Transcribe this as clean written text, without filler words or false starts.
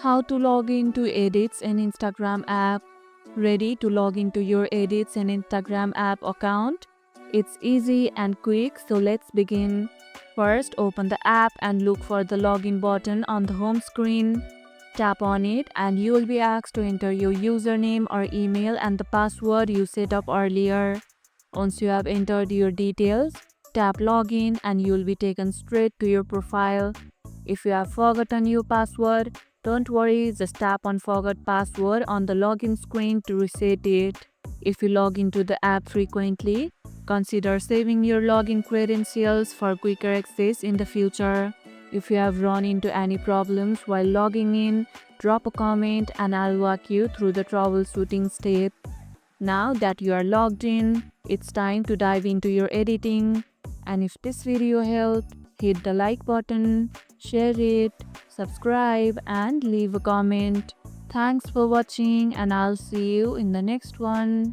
How to log into Edits in Instagram app. Ready to log into your Edits in Instagram app account? It's easy and quick, so let's begin. First, open the app and look for the login button on the home screen. Tap on it and you will be asked to enter your username or email and the password you set up earlier. Once you have entered your details, tap login and you will be taken straight to your profile. If you have forgotten your password, don't worry, just tap on Forgot Password on the login screen to reset it. If you log into the app frequently, consider saving your login credentials for quicker access in the future. If you have run into any problems while logging in, drop a comment and I'll walk you through the troubleshooting step. Now that you are logged in, it's time to dive into your editing. And if this video helped, hit the like button, share it, subscribe and leave a comment. Thanks for watching and I'll see you in the next one.